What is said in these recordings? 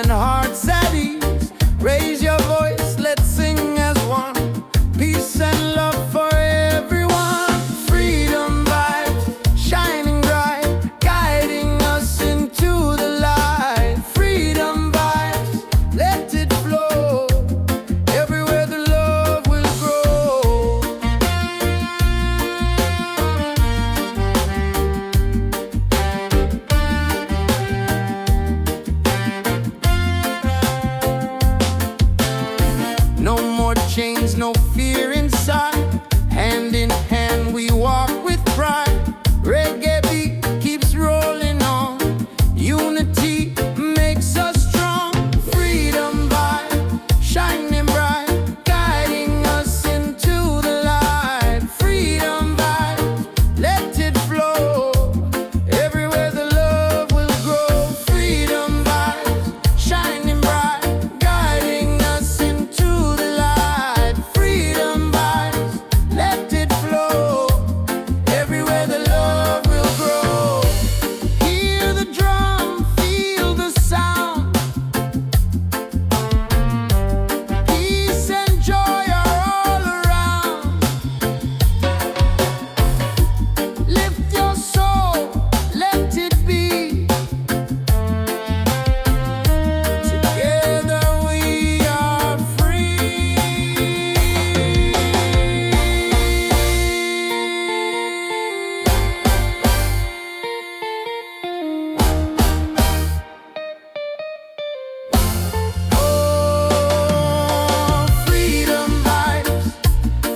and hearts at ease. Raise your voice, let's sing as one. Peace and love for everyone. Freedom vibes, shining bright, guiding us into the light. Freedom vibes, let it flow. Everywhere the love will grow. No more chains, no fear inside. Hand in hand we walk with pride. Reggae beat keeps rolling on. Unity makes us strong. Freedom vibe, shining bright, guiding us into the light. Freedom vibe, let it flow. Everywhere the love will grow. Freedom vibes, shining bright, guiding us into the light. Freedom vibes, let it flow. Everywhere the love will grow. Hear the drum, feel the sound. Peace and joy are all around. Lift your soul, let it be. Together we are free. Oh, freedom vibes,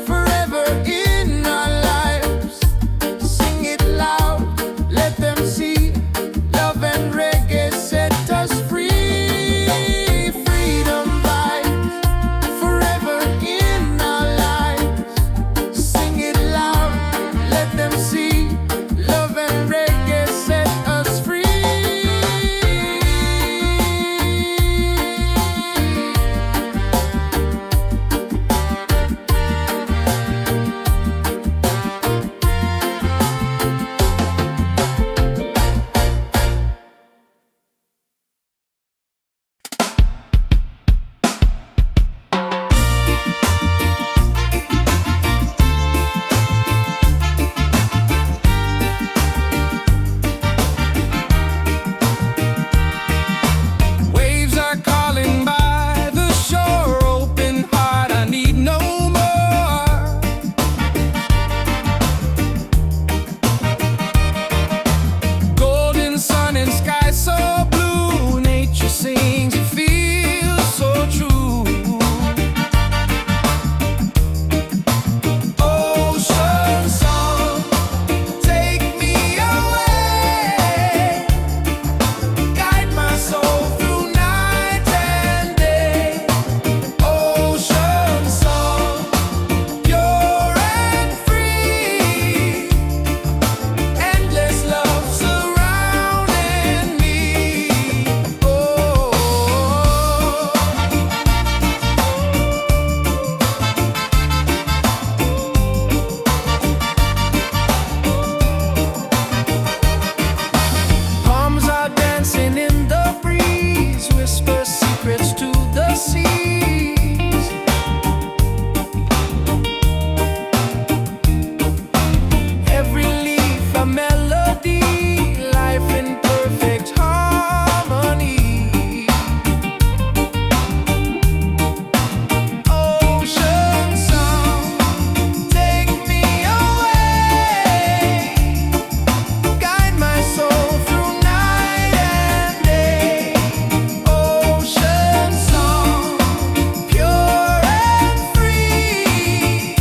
forever in our lives. Sing it loud, let them see. Love and reggae set us free. Freedom vibes, forever in our lives. Sing it loud, let them see. Love and reggae set us free. Waves are calling by the shore. Open heart, I need no more. Golden sun and sky so blue. Nature sings, it feels so true. Ocean song, take me away. Guide my soul through night and day. Ocean song, pure and free. Endless love surrounding me. Oh. Palms are dancing in the breeze. Whisper secrets to the seas. Every leaf a melody. Life in perfect harmony. Ocean song, take me away. Guide my soul through night and day. Ocean song, pure and free.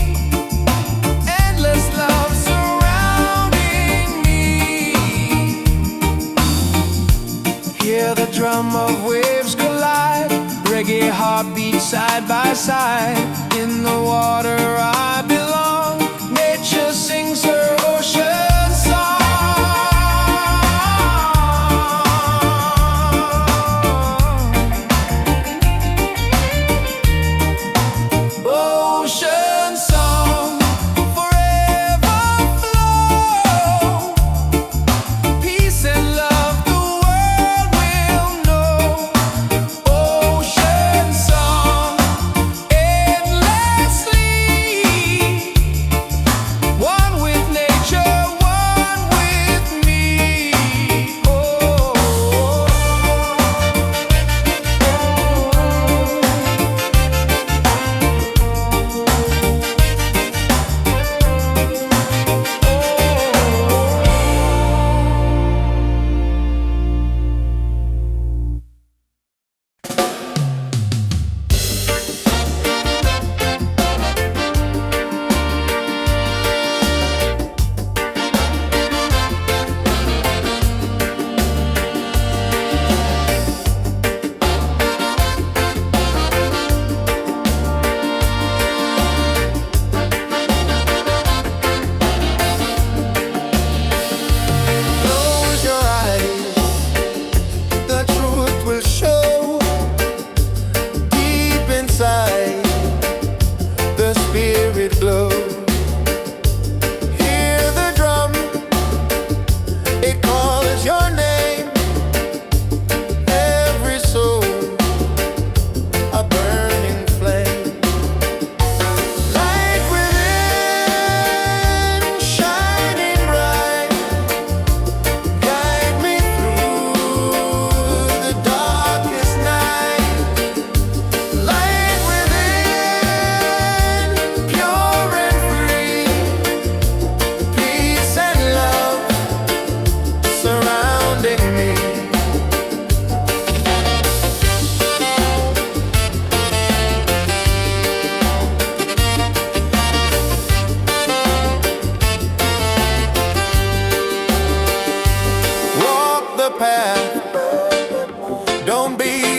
Endless love surrounding me. Hear the drum of waves collide. Reggae heartbeat side by side. In the water I belong. Nature sings her ocean song. Ocean song, forever flow. Peace and love the world will know.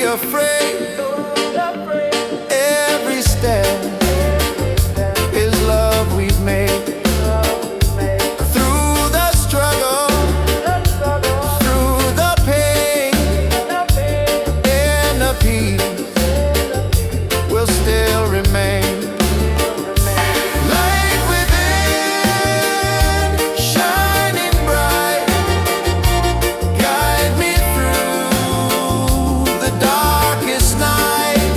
afraid. Every step is love we've made. Through the struggle, through the pain, and the peace will still remain. Light within, shining bright, guide me through the darkest night.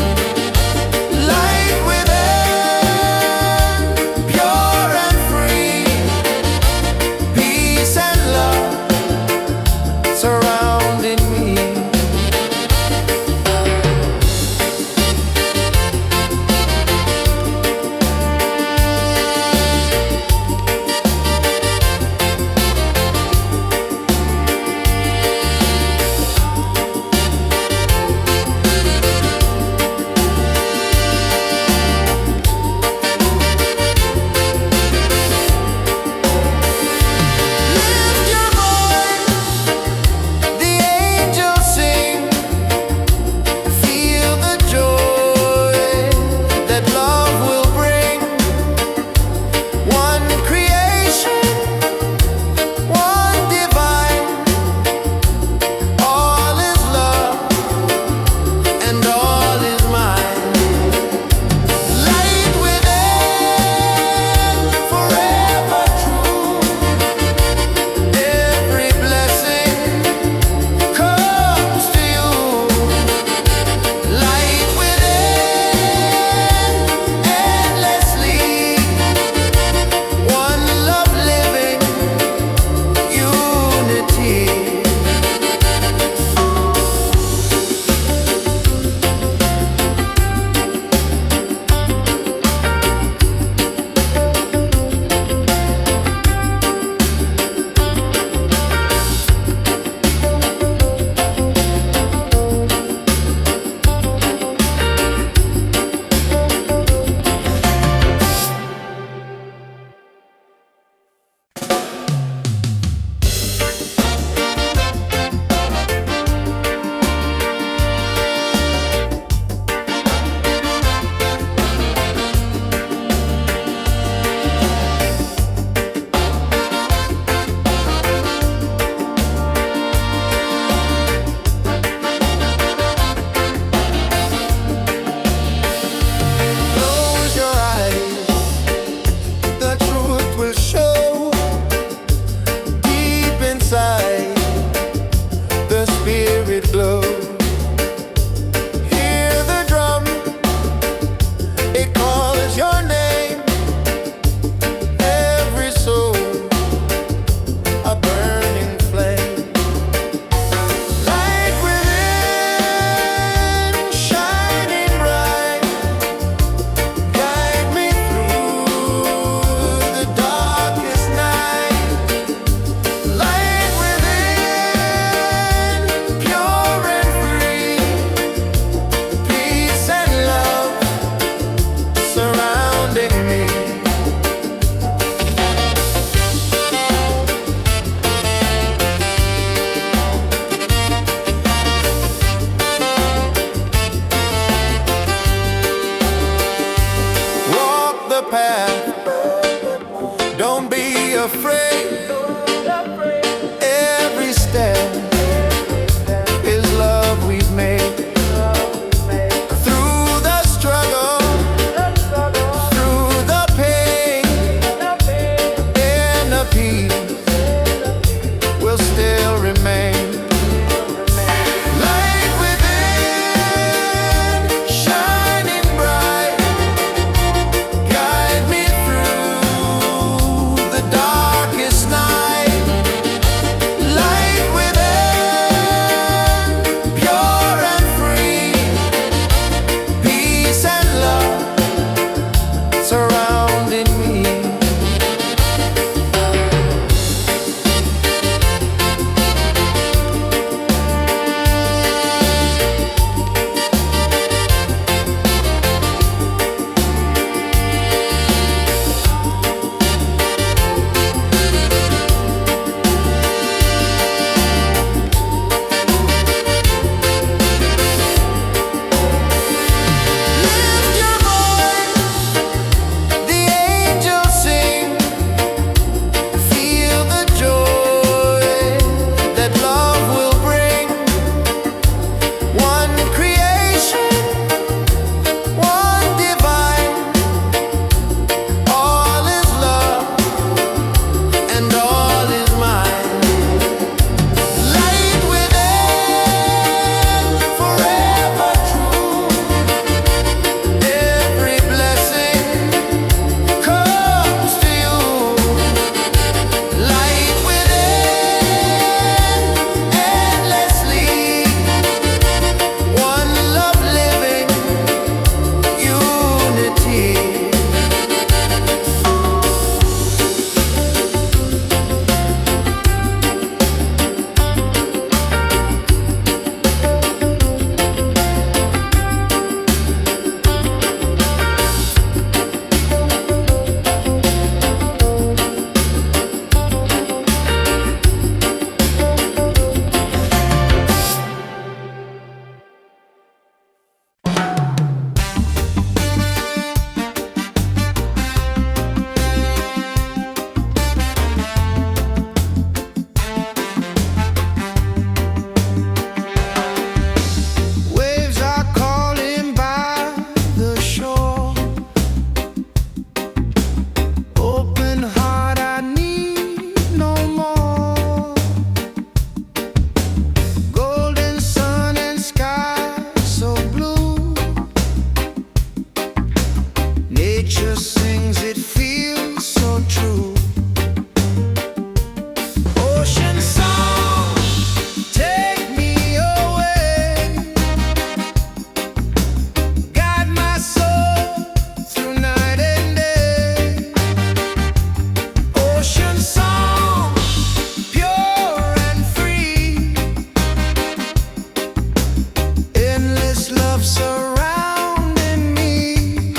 love surrounding me.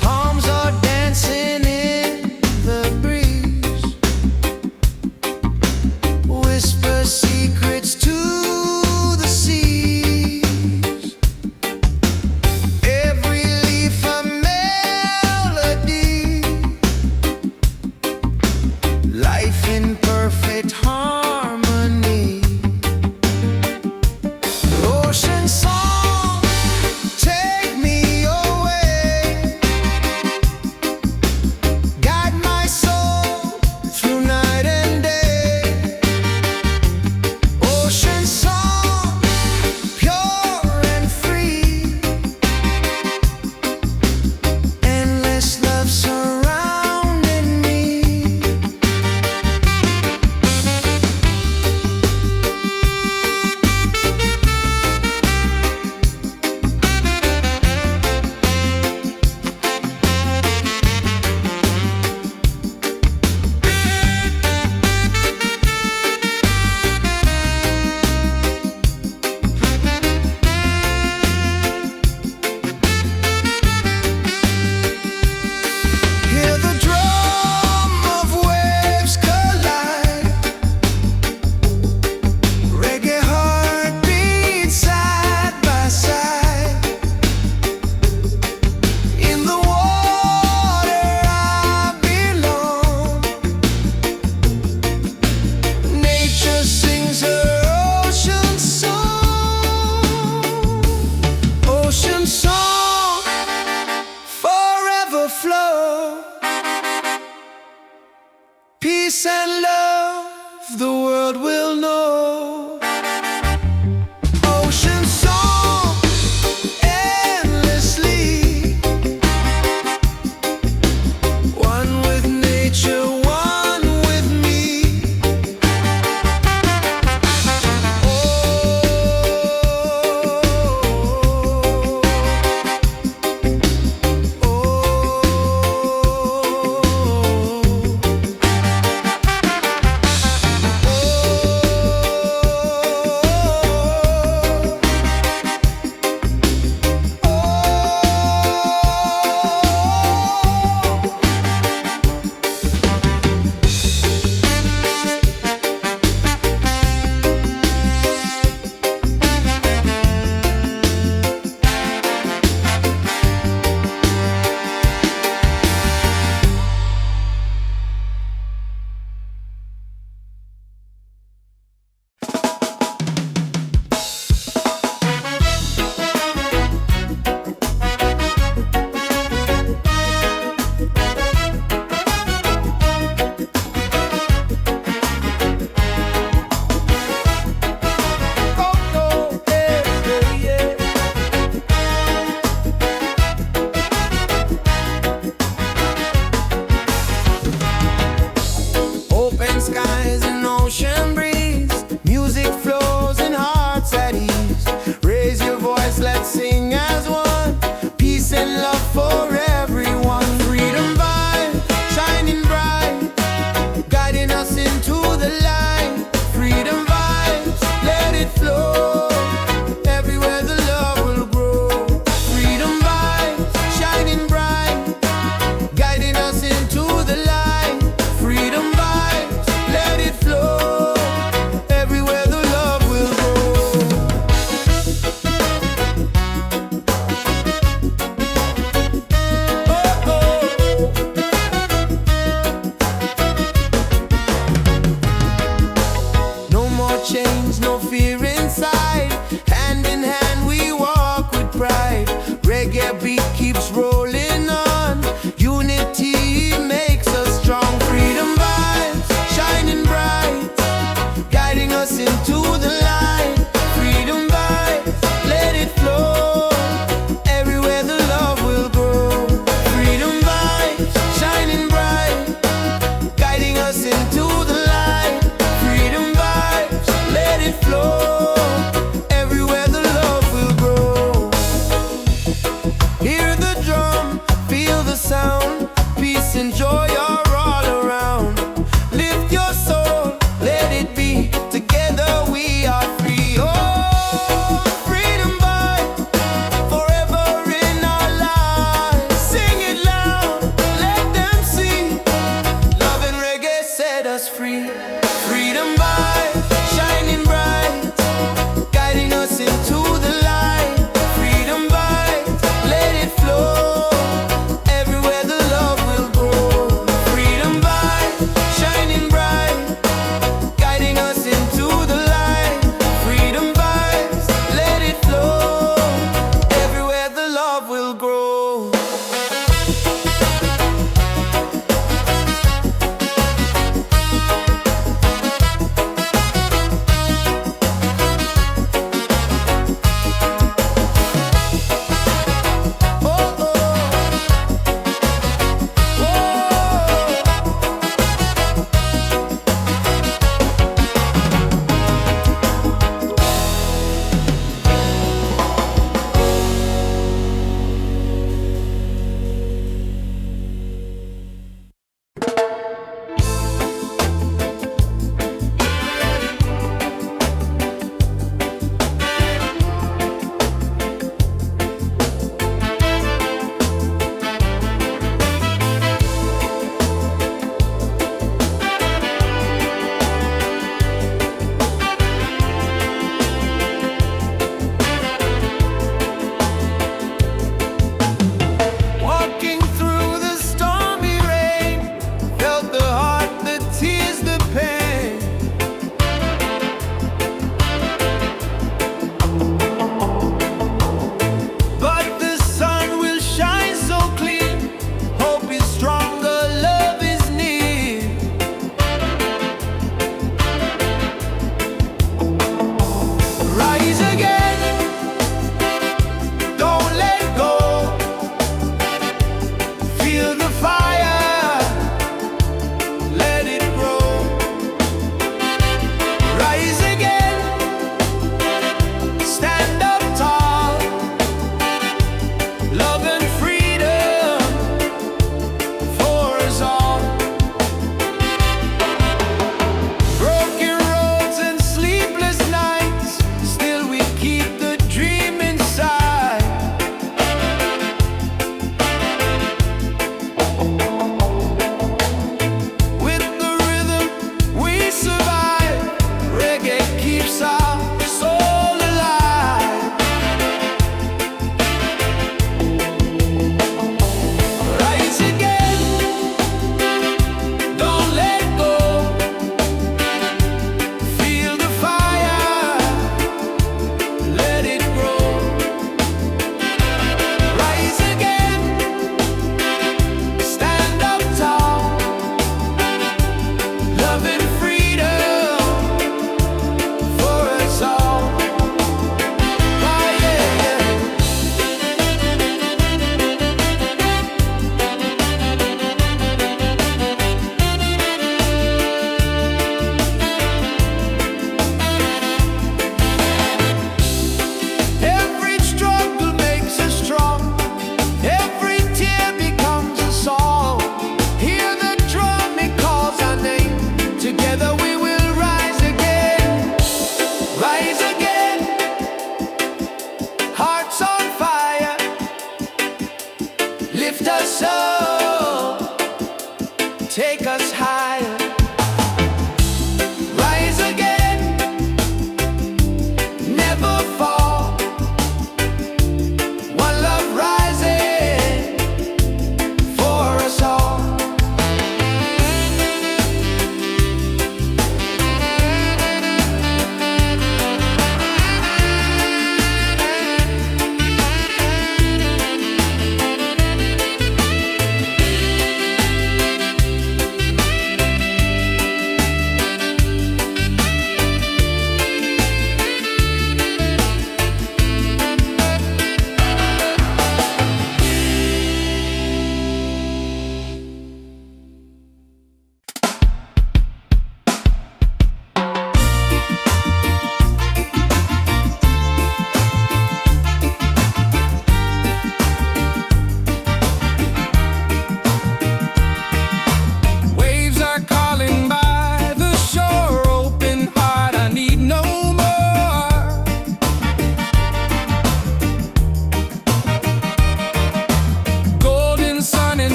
Palms are dancing in the breeze. Whisper secrets to the seas. Every leaf a melody. Life in perfect harmony. Ocean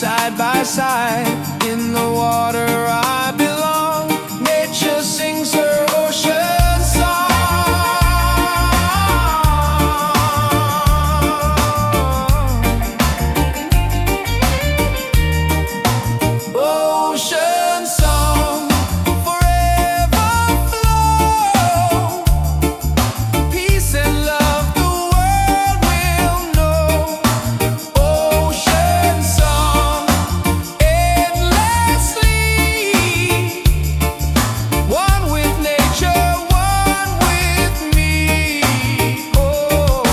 side by side. In the water I belong. Nature sings her ocean song. Ocean song, forever flow. Peace and love the world will know. Ocean song, endlessly. One with nature, one with me. Oh.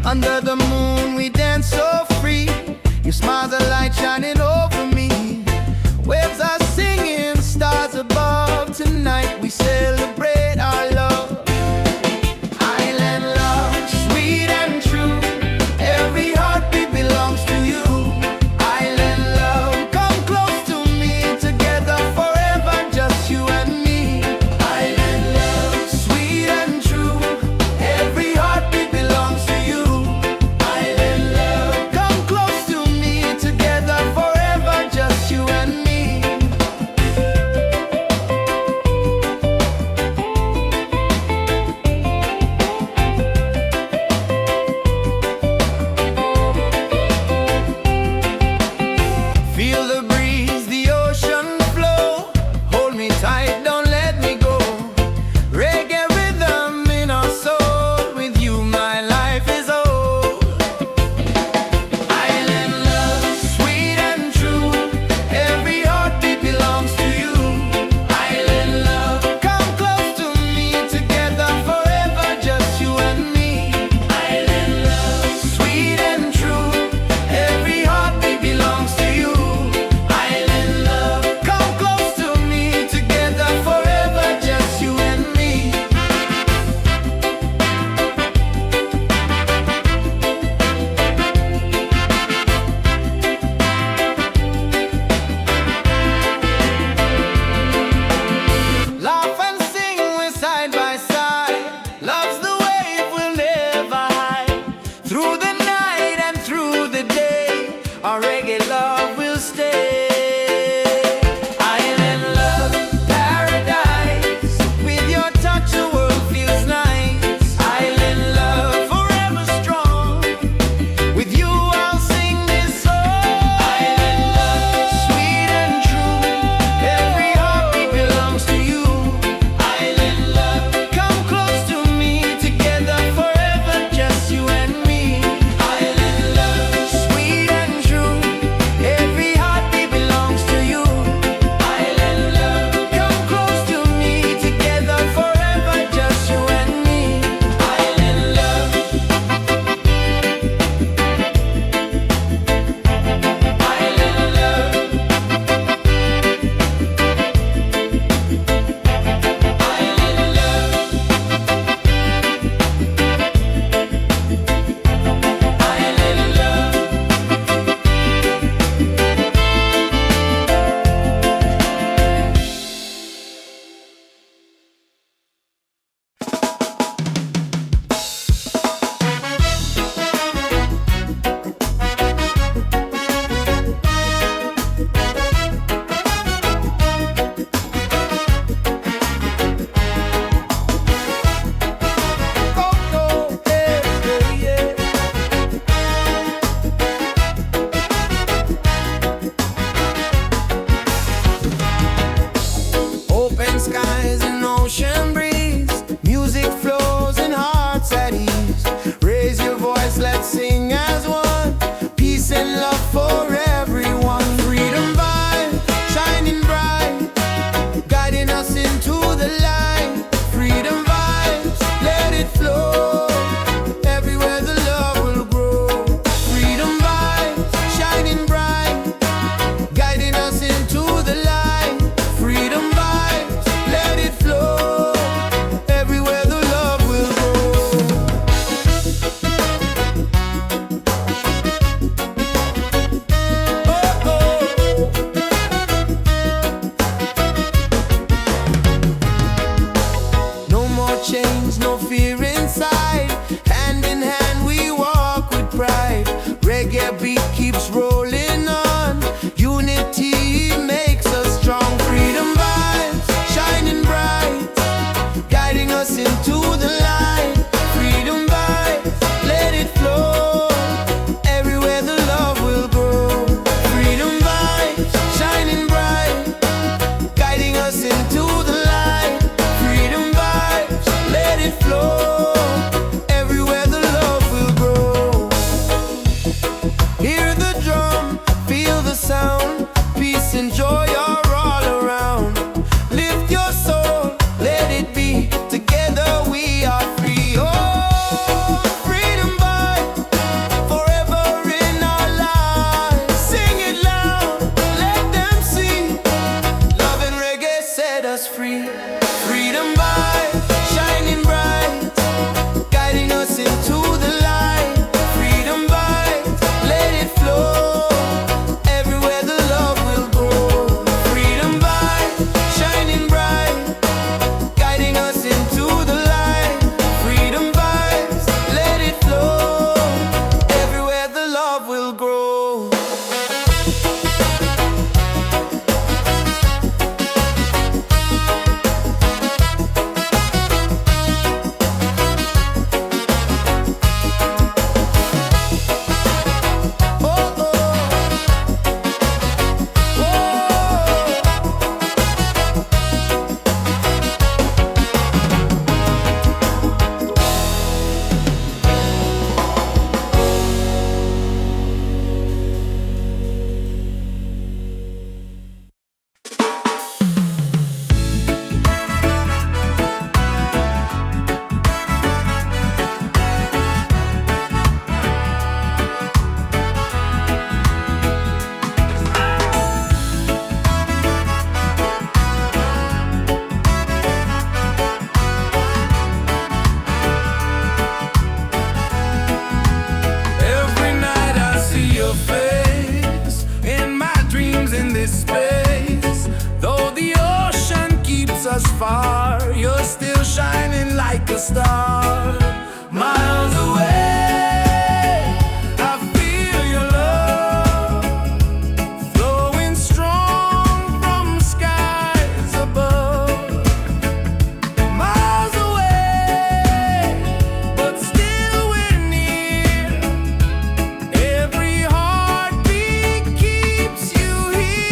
Under the moon we dance so free. You smile, the light shining over me. Waves are singing, stars above. Tonight we celebrate our love. Island love, sweet and true. Every heartbeat belongs to you. Island love, come close to me. Together forever, just you and me. Island love, sweet and true. Every heartbeat belongs to you. Island love, come close to me. Together forever, just you and me. us free. Freedom vibes, shining bright, guiding us into the light. Freedom vibes, let it flow, everywhere the love will grow. Freedom vibes, shining bright, guiding us into the light. Freedom vibes, let it flow, everywhere the love will grow. Far, you're still shining like a star. Miles away, I feel your love flowing strong from skies above. Miles away, but still we're near. Every heartbeat keeps you here.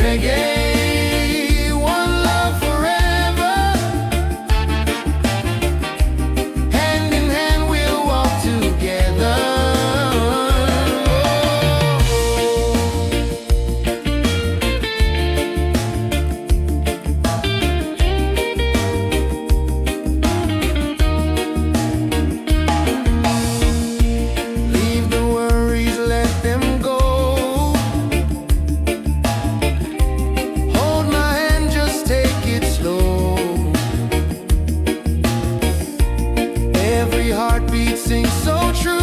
Reggae, one love forever. Hand in hand we'll walk together. Leave the worries, let them go. Hold my hand, just take it slow. Every heartbeat sings so true.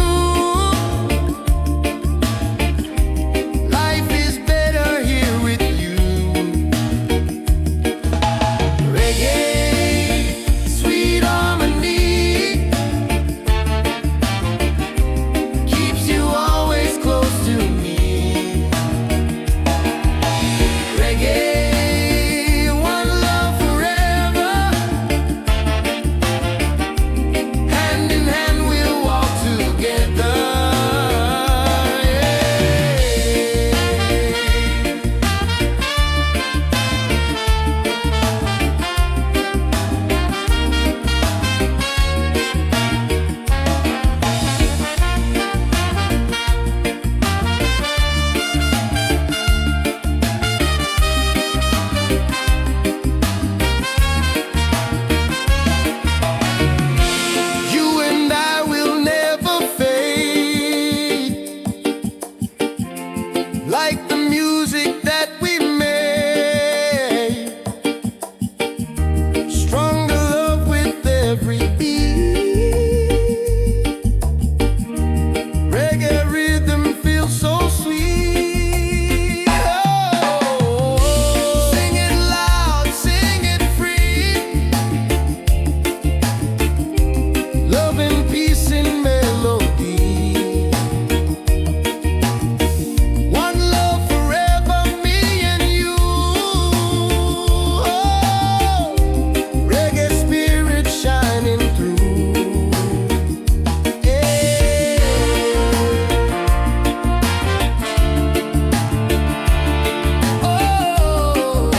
Life is better here with you. Reggae, sweet harmony, keeps you always close to me. Reggae, one love forever. Hand in hand we'll walk together. You and I will never fade, like the music that we made. Stronger love with every beat. Reggae rhythm feels so sweet. Oh, sing it loud, sing it free. Love and peace in melody. One love forever, me and you. Oh, reggae spirit shining through. Yeah. Oh.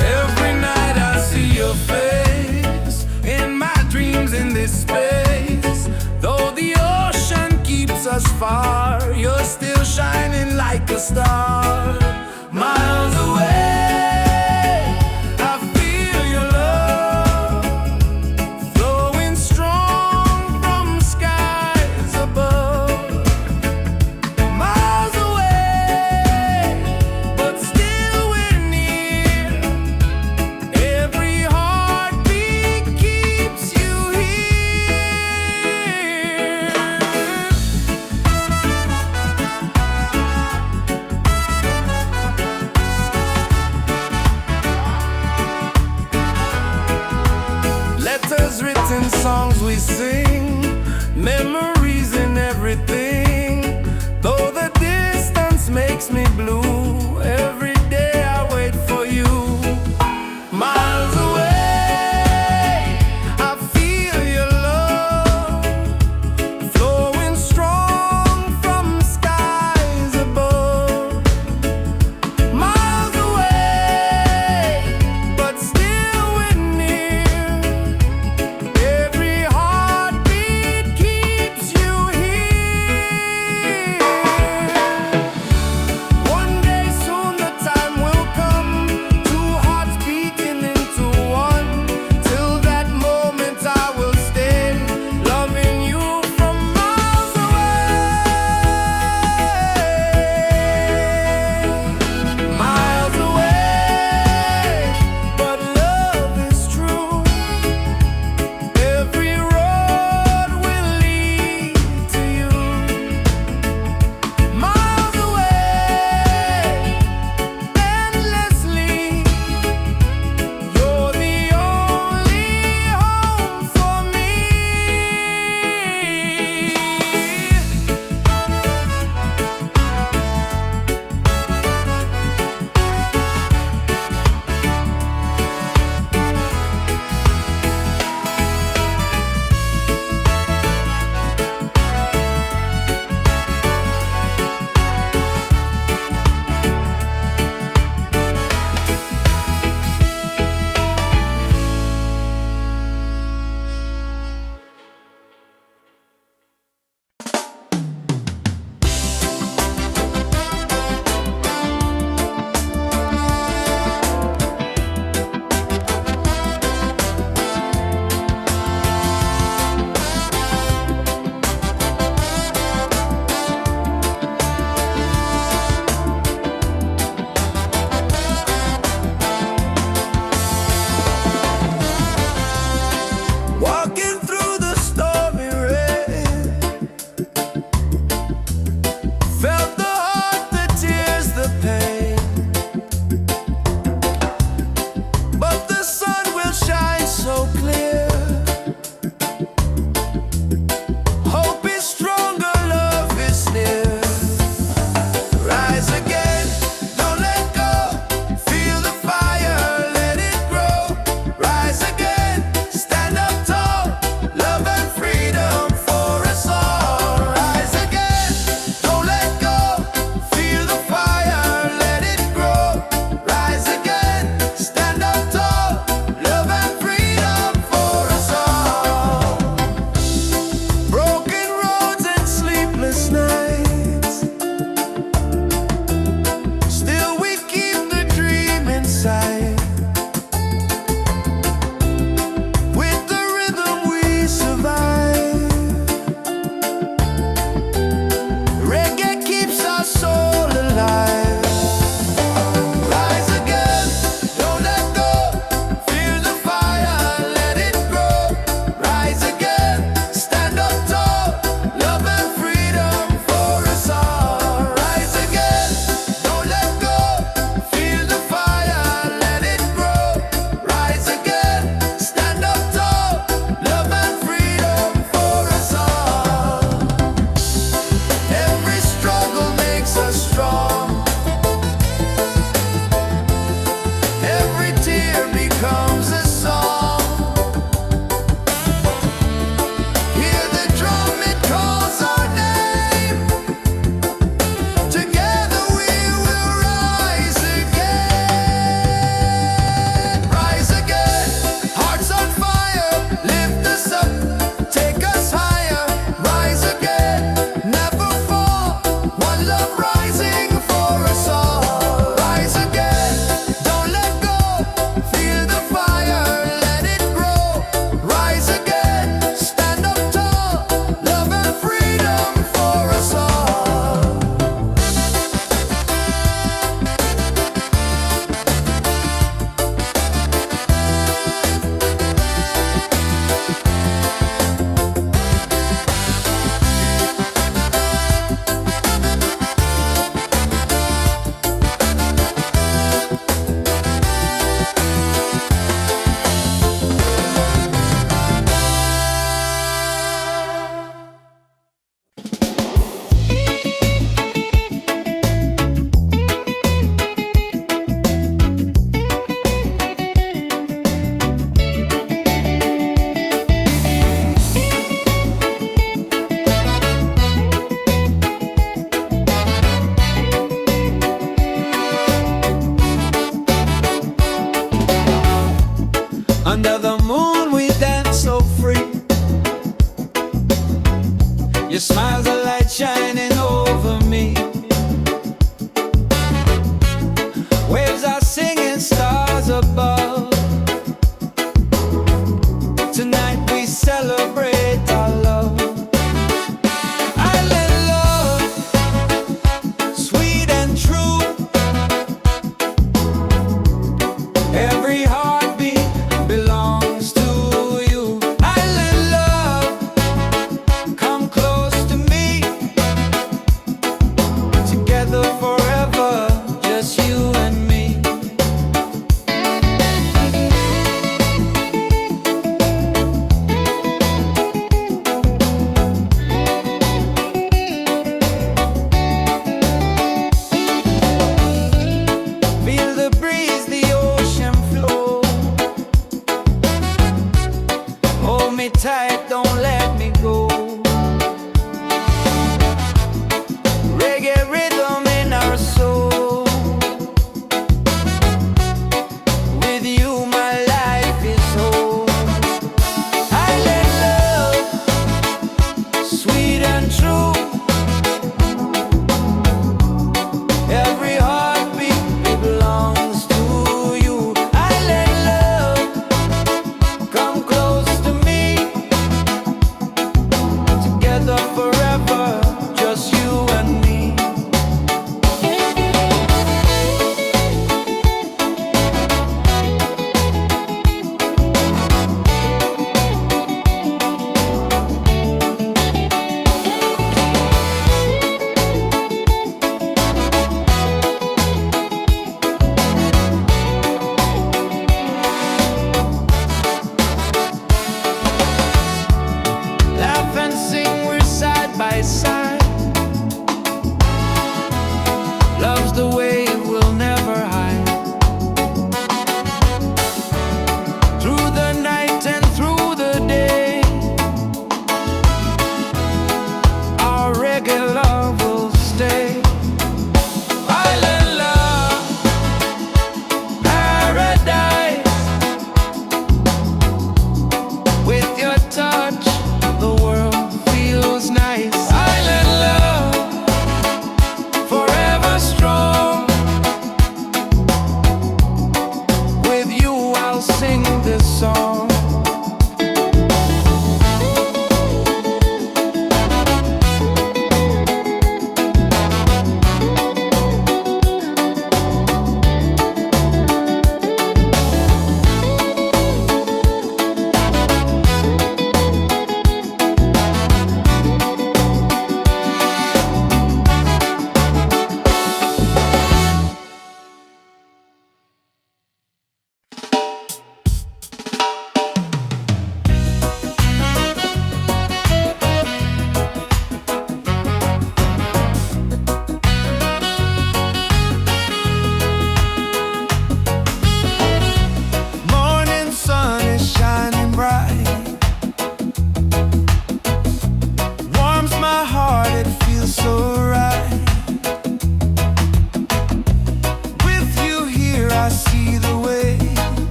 Every night I see your face in my dreams in this space. Though the ocean keeps us far, you're still shining like a star. Miles away, I feel your love flowing strong from skies above. Miles away, but still we're near. Every heartbeat keeps you here. Letters written, songs we sing, memories in everything. Though the distance makes me blue, every day I wait for you. Miles away, I feel your love flowing strong from skies above. Miles away, but still we're near. Every heartbeat keeps you here. One day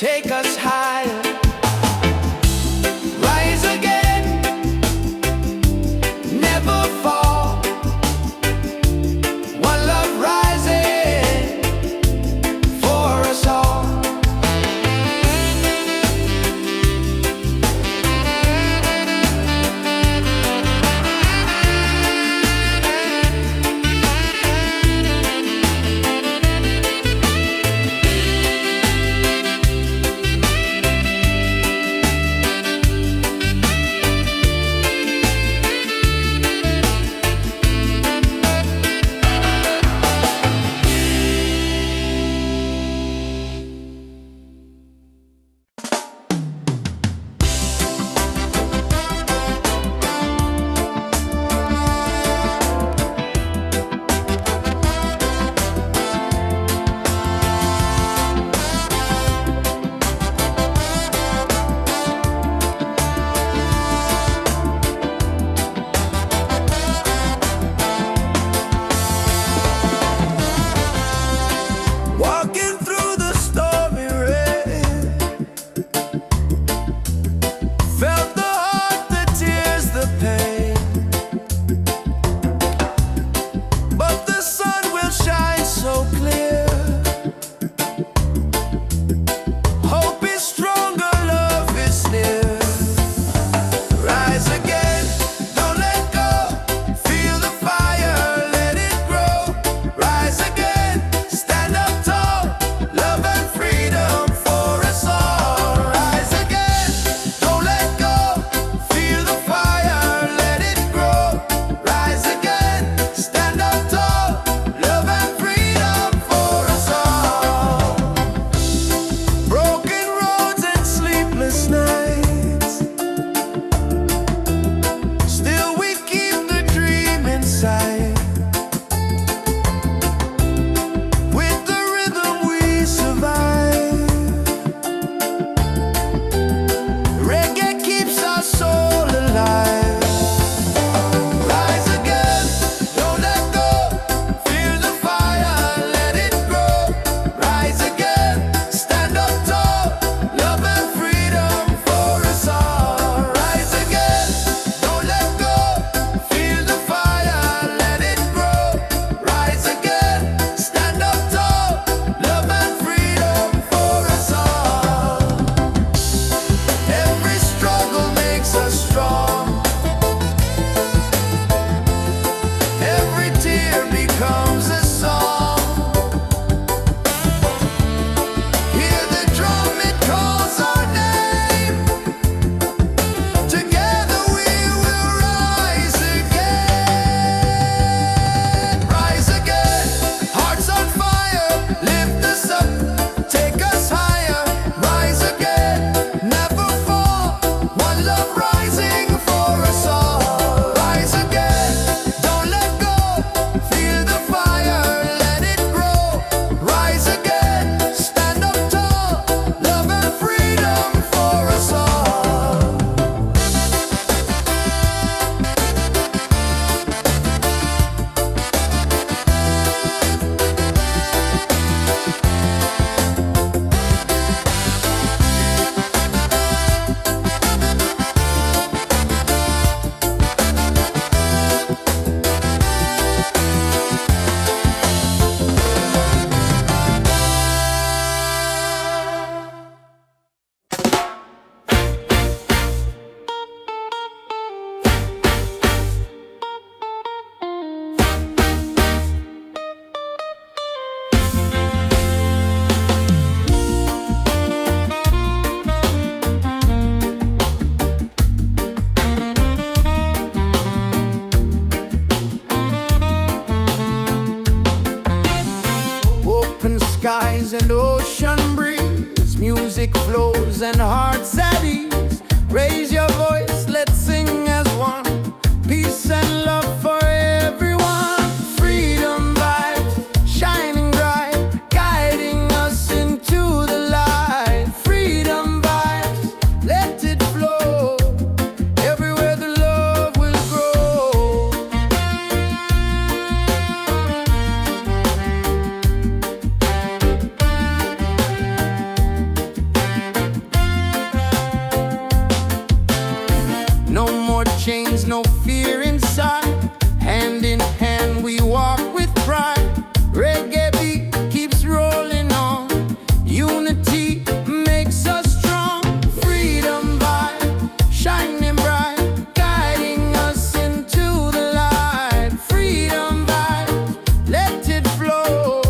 take us higher. Rise again, never fall. One love rising for us all. skies and ocean breeze, music flows and hearts at ease. Raise your voice, let's sing as one. Peace and love for everyone. Freedom vibes, shining bright, guiding us into the light. Freedom vibes, let it flow. Everywhere the love will grow. no fear inside. Hand in hand we walk with pride. Reggae beat keeps rolling on. Unity makes us strong. Freedom vibe, shining bright, guiding us into the light. Freedom vibe, let it flow.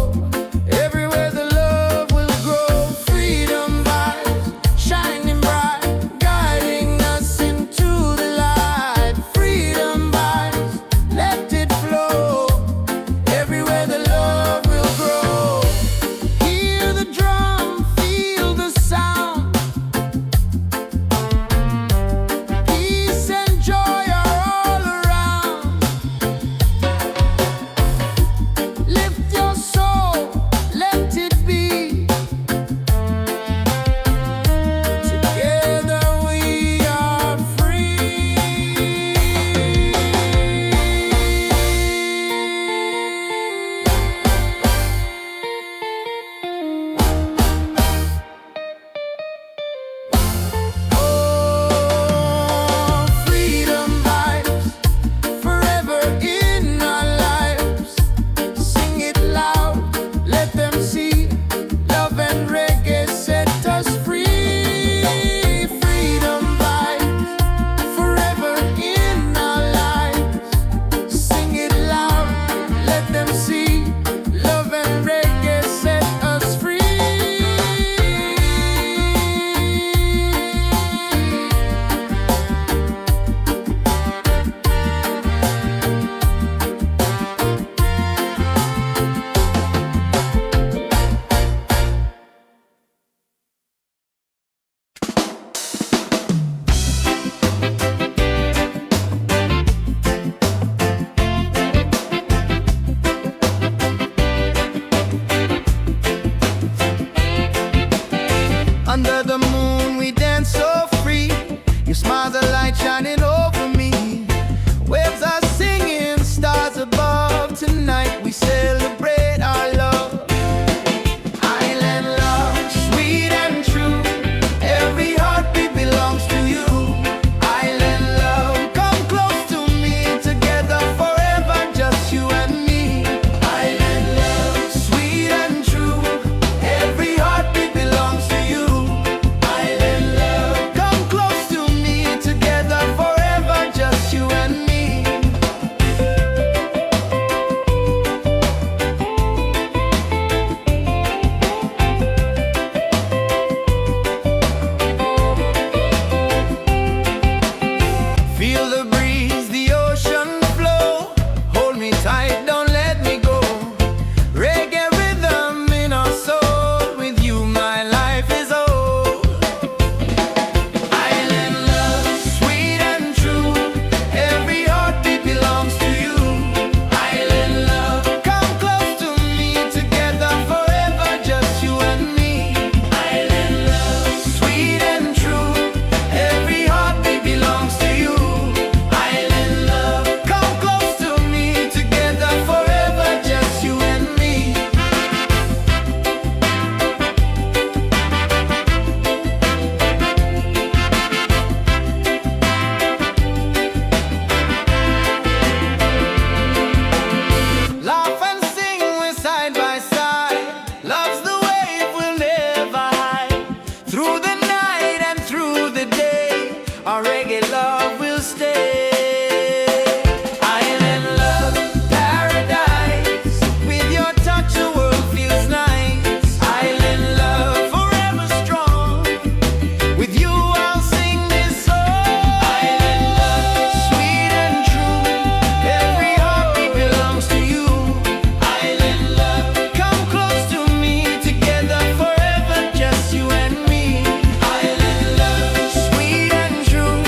Everywhere the love will grow. Freedom vibes, shining bright, guiding us into the light. Freedom vibes, let it flow. Everywhere the love will grow. Hear the drum, feel the sound. Peace and joy are all around. Lift your soul, let it be. Together we are free. Oh, freedom vibes forever in our lives. Sing it loud, let them see. Love and reggae set us free. Freedom vibes forever in our lives. Sing it loud, let them see. Love and reggae set us free. Under the moon we dance so free. Your smile's a light shining over me. Waves are singing, stars above. Tonight we celebrate our love. Island love, sweet and true. Every heartbeat belongs to you. Island love, come close to me. Together forever, just you and me. Island love, sweet and true. Every heartbeat belongs to you. Island love, come close to me. Together forever, just you and me. Feel the breeze, the ocean flow. Hold me tight, don't let me go. Reggae rhythm in our soul. With you my life is whole. Island love, sweet and true. Every heartbeat belongs to you. Island love, come close to me. Together forever, just you and me. Island love, sweet and true. Every heartbeat belongs to you. Island love, come close to me. Together forever, just you and me. Laugh and sing, we're side by side. Love's the wave we'll never hide. Through the night and through the day, our reggae love will stay. Island love, paradise. With your touch, the world feels nice. Island love, forever strong. With you, I'll sing this song. Island love, sweet and true. Every heartbeat belongs to you. Island love, come close to me. Together forever, just you and me. Island love, sweet and true.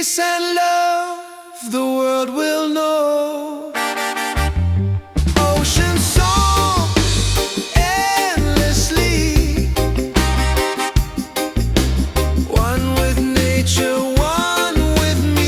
peace and love the world will know. Ocean song endlessly, one with nature, one with me.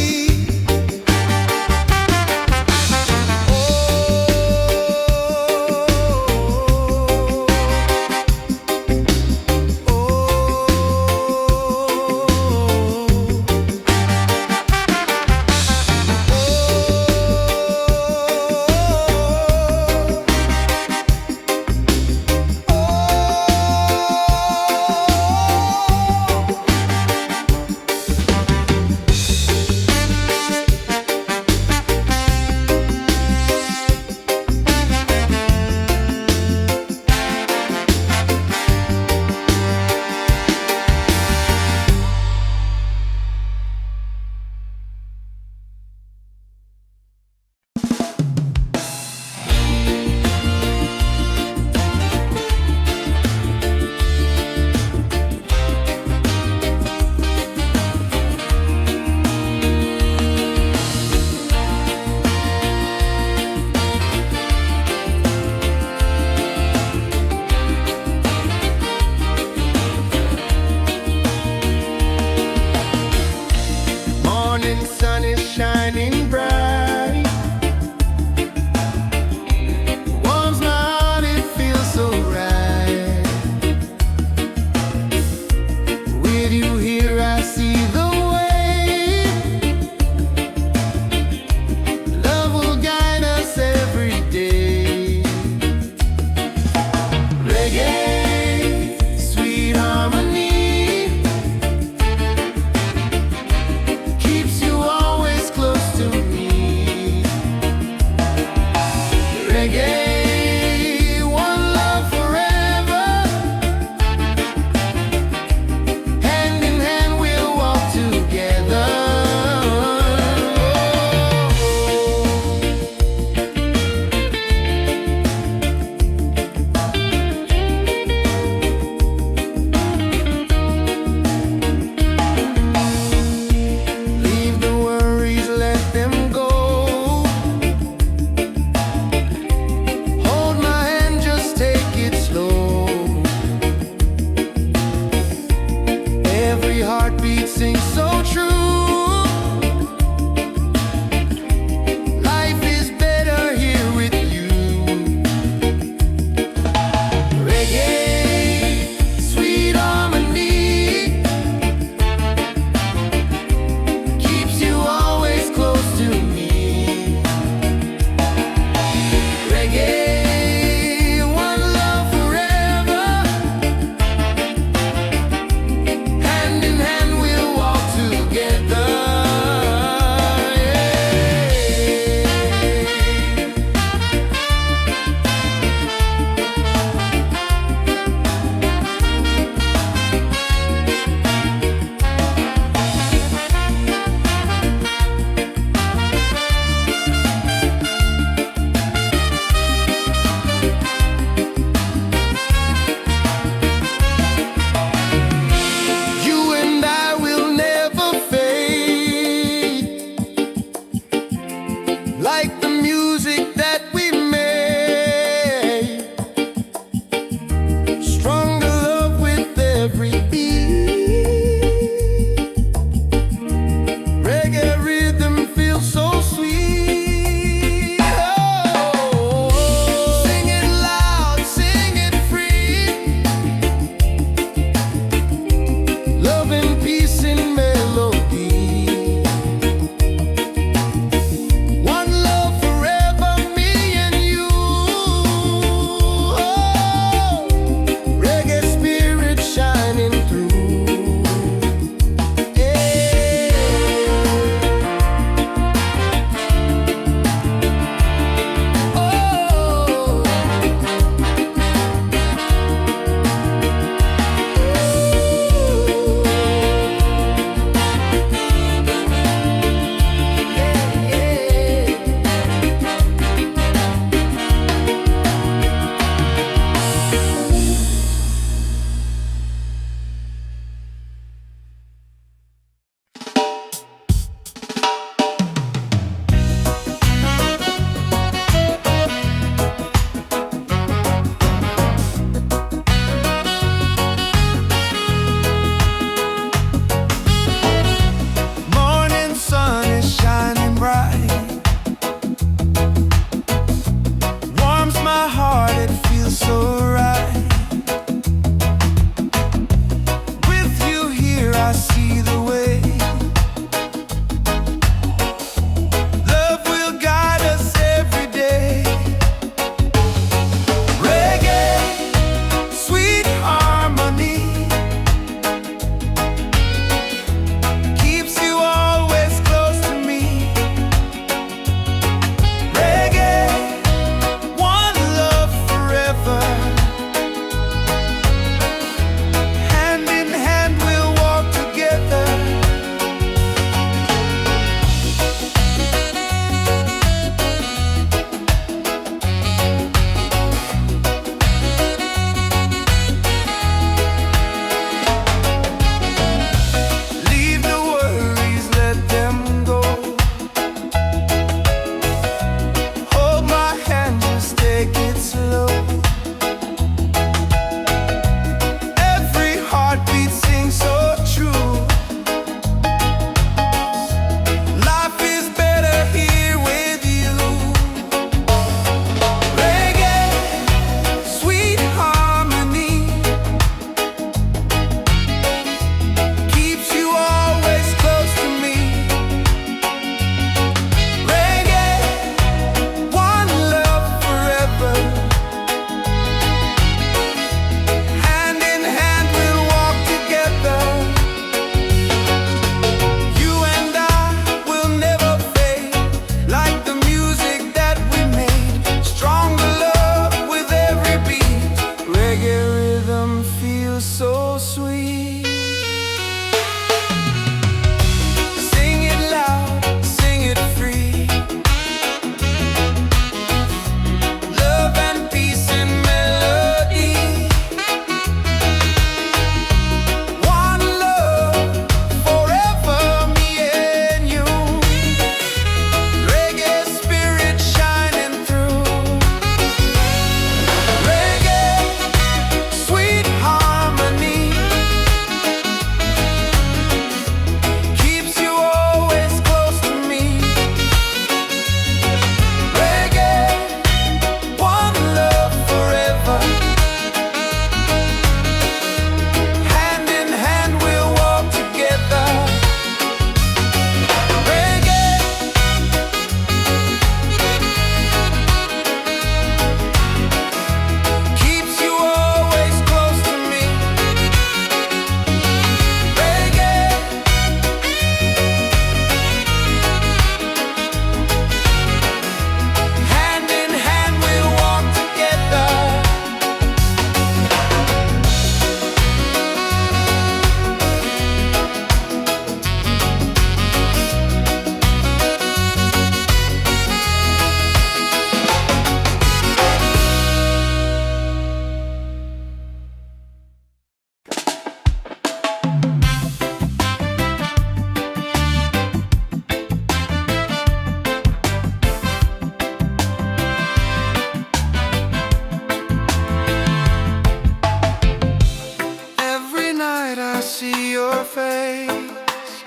night I see your face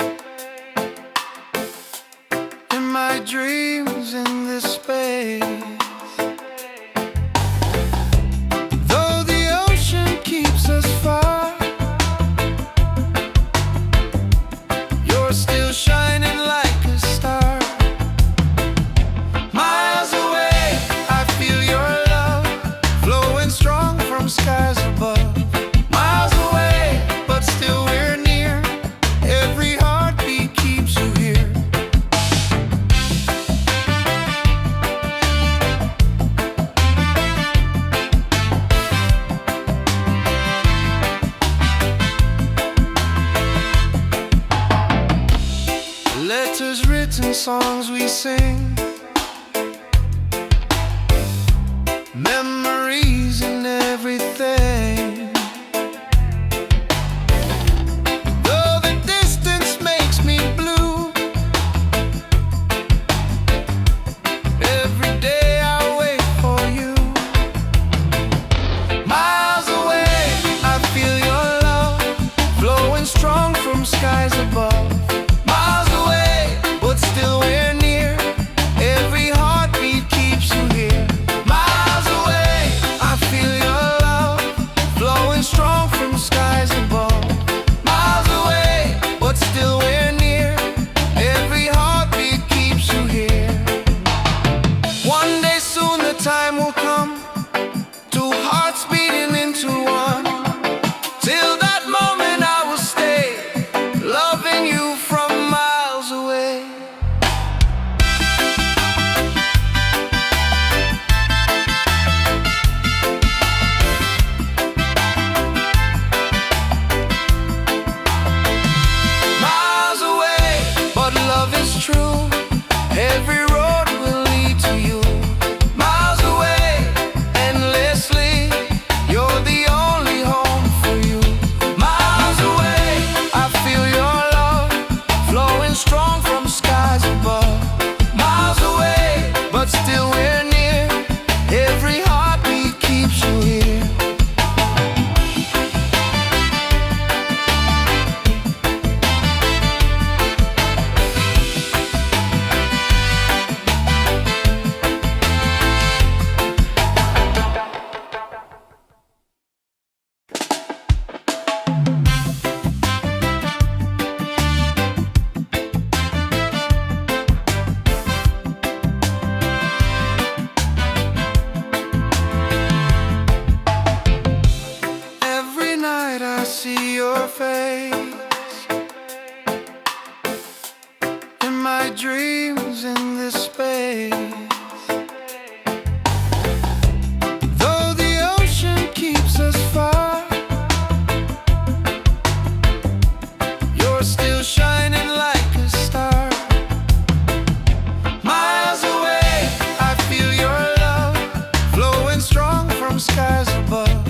in my dreams in this space. Though the ocean keeps us far, you're still shining like a star. Miles away, I feel your love flowing strong from skies above. Letters written, songs we sing, memories and everything. Though the distance makes me blue, every day I wait for you. Miles away, I feel your love flowing strong from skies above. Still we're near, every heartbeat keeps you here. Miles away, I feel your love flowing strong from skies above. Miles away, but still we're near, every heartbeat keeps you here. One day soon the time will come, two hearts beating into one. Till that moment I will stay, loving you from miles away. True, every road will lead to you. Miles away, endlessly, you're the only home for you. Miles away, I feel your love flowing strong from skies above. Miles away, but still we're near, every heartbeat keeps you here. I see your face in my dreams in this space. Though the ocean keeps us far, you're still shining like a star. Miles away, I feel your love flowing strong from skies above.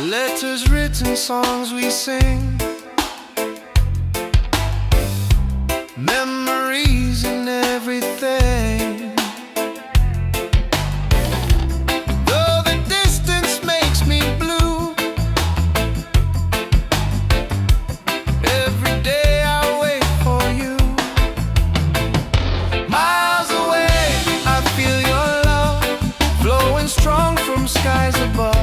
Letters written, songs we sing, memories and everything. Though the distance makes me blue, every day I wait for you. Miles away, I feel your love flowing strong from skies above.